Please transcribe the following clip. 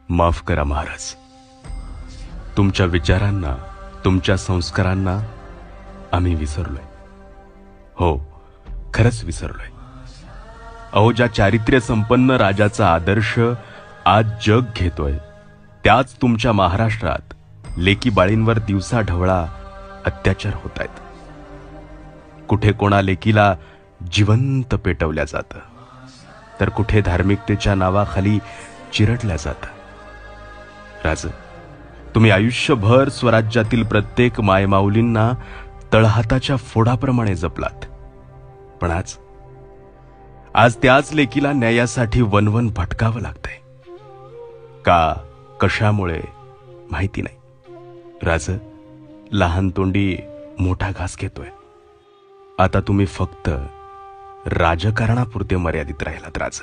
माफ करा महाराज, तुमच्या विचारांना, तुमच्या संस्कारांना आम्ही विसरलोय. हो, खरंच विसरलोय. अहो, ज्या चारित्र्य संपन्न राजाचा आदर्श आज जग घेतोय, त्याच तुमच्या महाराष्ट्रात लेकी बाळींवर दिवसा ढवळा अत्याचार होत आहेत. कुठे कोणा लेकीला जिवंत पेटवल्या जातं, तर कुठे धार्मिकतेच्या नावाखाली चिरडल्या जातं. राज, तुम्ही आयुष्यभर स्वराज्यातील प्रत्येक मायमाऊलींना तळहाताच्या फोडाप्रमाणे जपलात, पण आज त्याच लेकीला न्यायासाठी वनवन भटकावं लागतंय. का, कशामुळे माहिती नाही. राज, लहान तोंडी मोठा घास घेतोय. आता तुम्ही फक्त राजकारणापुरते मर्यादित राहिलात राज.